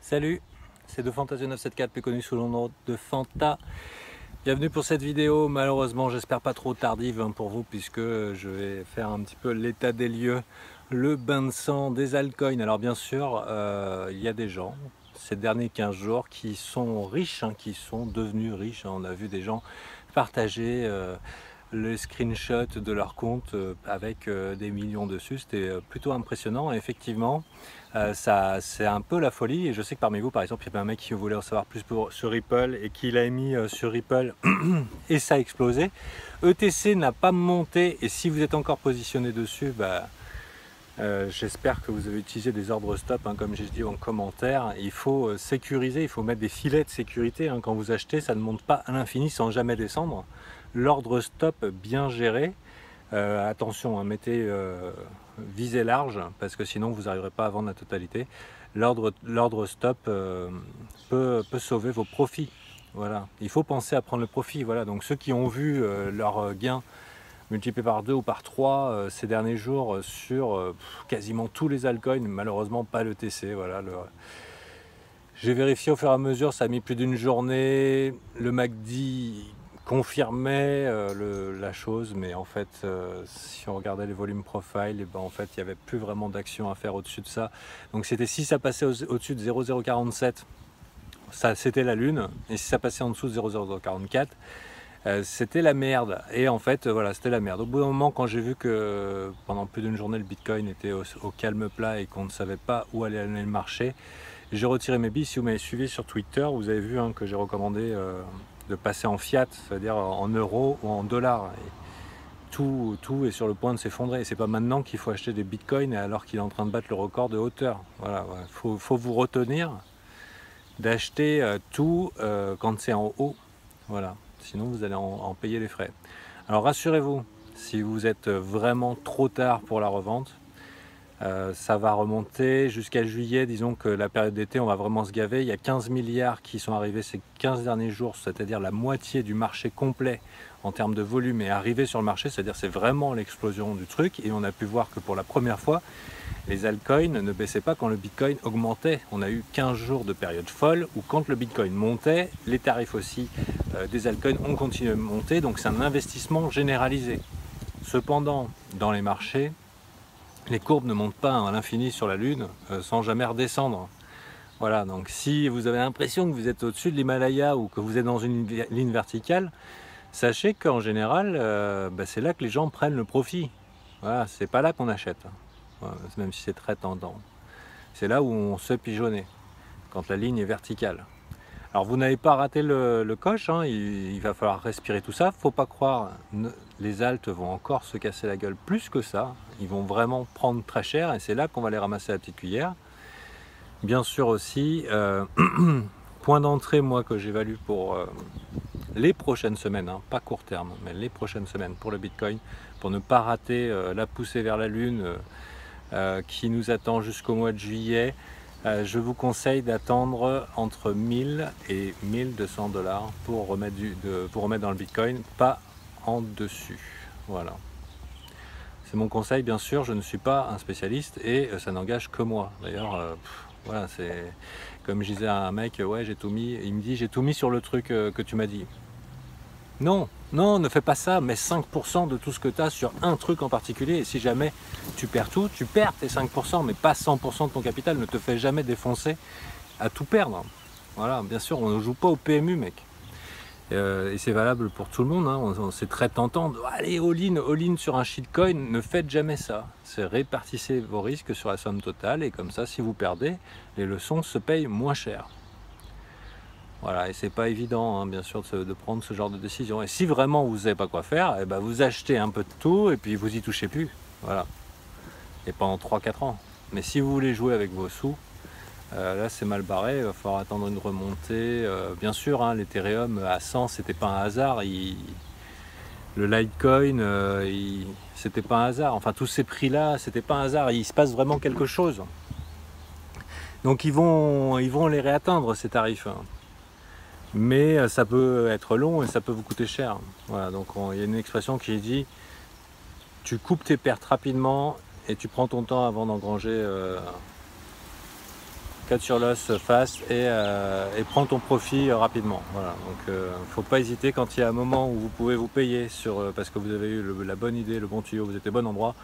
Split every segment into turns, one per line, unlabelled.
Salut, c'est de Fantasio974, plus connu sous le nom de Fanta. Bienvenue pour cette vidéo, malheureusement j'espère pas trop tardive pour vous, puisque je vais faire un petit peu l'état des lieux, le bain de sang des altcoins. Alors bien sûr, il y a des gens, ces derniers 15 jours, qui sont riches, qui sont devenus riches. On a vu des gens partager les screenshots de leur compte avec des millions dessus. C'était plutôt impressionnant. Et effectivement, c'est un peu la folie. Et je sais que parmi vous, par exemple, il y avait un mec qui voulait en savoir plus sur Ripple et qui l'a mis sur Ripple et ça a explosé. ETC n'a pas monté, et si vous êtes encore positionné dessus, j'espère que vous avez utilisé des ordres stop, comme j'ai dit en commentaire. Il faut sécuriser, il faut mettre des filets de sécurité. Quand vous achetez, ça ne monte pas à l'infini sans jamais descendre. L'ordre stop bien géré, attention, mettez visée large, parce que sinon vous n'arriverez pas à vendre la totalité. L'ordre stop peut sauver vos profits. Voilà. Il faut penser à prendre le profit. Voilà. Donc ceux qui ont vu leur gain multiplié par 2 ou par 3 ces derniers jours sur quasiment tous les altcoins, malheureusement pas le TC. Voilà, j'ai vérifié au fur et à mesure, ça a mis plus d'une journée. Le MACD confirmait la chose, mais en fait si on regardait les volumes profile, en fait il n'y avait plus vraiment d'action à faire au-dessus de ça. Donc si ça passait au-dessus de 0,047, ça c'était la lune, et si ça passait en dessous de 0,044, c'était la merde. Et en fait voilà, c'était la merde. Au bout d'un moment, quand j'ai vu que pendant plus d'une journée le Bitcoin était au calme plat et qu'on ne savait pas où allait aller le marché, j'ai retiré mes billes. Si vous m'avez suivi sur Twitter, vous avez vu que j'ai recommandé de passer en fiat, c'est-à-dire en euros ou en dollars. Et tout est sur le point de s'effondrer. Et c'est pas maintenant qu'il faut acheter des bitcoins alors qu'il est en train de battre le record de hauteur. Voilà, faut vous retenir d'acheter tout quand c'est en haut. Voilà, sinon vous allez en payer les frais. Alors rassurez-vous, si vous êtes vraiment trop tard pour la revente, ça va remonter jusqu'à juillet. Disons que la période d'été, on va vraiment se gaver. Il y a 15 milliards qui sont arrivés ces 15 derniers jours, c'est-à-dire la moitié du marché complet en termes de volume est arrivé sur le marché, c'est-à-dire c'est vraiment l'explosion du truc. Et on a pu voir que pour la première fois, les altcoins ne baissaient pas quand le Bitcoin augmentait. On a eu 15 jours de période folle où quand le Bitcoin montait, les tarifs aussi des altcoins ont continué de monter. Donc c'est un investissement généralisé. Cependant, dans les marchés, les courbes ne montent pas à l'infini sur la Lune sans jamais redescendre. Voilà, donc si vous avez l'impression que vous êtes au-dessus de l'Himalaya ou que vous êtes dans une ligne verticale, sachez qu'en général, c'est là que les gens prennent le profit. Voilà, c'est pas là qu'on achète, voilà, même si c'est très tentant. C'est là où on se fait pigeonner, quand la ligne est verticale. Alors vous n'avez pas raté le coche, il va falloir respirer tout ça. Faut pas croire, les altes vont encore se casser la gueule plus que ça. Ils vont vraiment prendre très cher et c'est là qu'on va les ramasser à la petite cuillère. Bien sûr aussi, point d'entrée moi que j'évalue pour les prochaines semaines, pas court terme, mais les prochaines semaines pour le Bitcoin, pour ne pas rater la poussée vers la Lune qui nous attend jusqu'au mois de juillet. Je vous conseille d'attendre entre 1000 et 1200 dollars pour remettre dans le Bitcoin, pas en dessus. Voilà. C'est mon conseil, bien sûr, je ne suis pas un spécialiste et ça n'engage que moi. D'ailleurs, voilà, c'est comme je disais à un mec, ouais, j'ai tout mis, il me dit j'ai tout mis sur le truc que tu m'as dit. Non, non, ne fais pas ça, mets 5% de tout ce que tu as sur un truc en particulier, et si jamais tu perds tout, tu perds tes 5%, mais pas 100% de ton capital. Ne te fais jamais défoncer à tout perdre. Voilà, bien sûr, on ne joue pas au PMU, mec. Et c'est valable pour tout le monde, c'est très tentant de aller all-in sur un shitcoin. Ne faites jamais ça. C'est répartissez vos risques sur la somme totale, et comme ça, si vous perdez, les leçons se payent moins cher. Voilà, et c'est pas évident, bien sûr, de prendre ce genre de décision. Et si vraiment vous savez pas quoi faire, vous achetez un peu de tout et puis vous y touchez plus. Voilà. Et pendant 3-4 ans. Mais si vous voulez jouer avec vos sous, là c'est mal barré, il va falloir attendre une remontée. Bien sûr, l'Ethereum à 100, c'était pas un hasard. Le Litecoin, c'était pas un hasard. Enfin, tous ces prix-là, c'était pas un hasard. Il se passe vraiment quelque chose. Donc ils vont les réatteindre, ces tarifs. Mais ça peut être long et ça peut vous coûter cher. Voilà, donc il y a une expression qui dit tu coupes tes pertes rapidement et tu prends ton temps avant d'engranger 4 sur l'os face et prends ton profit rapidement. Voilà. Donc faut pas hésiter quand il y a un moment où vous pouvez vous payer parce que vous avez eu la bonne idée, le bon tuyau, vous êtes au bon endroit.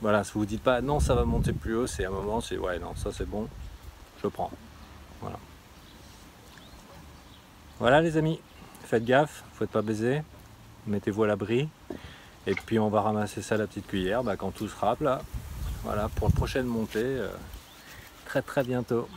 Voilà, si vous ne dites pas non ça va monter plus haut, c'est un moment, c'est ouais non ça c'est bon, je prends. Voilà. Voilà les amis, faites gaffe, faut pas baiser, mettez-vous à l'abri. Et puis on va ramasser ça à la petite cuillère quand tout sera plat. Voilà, pour la prochaine montée, très bientôt.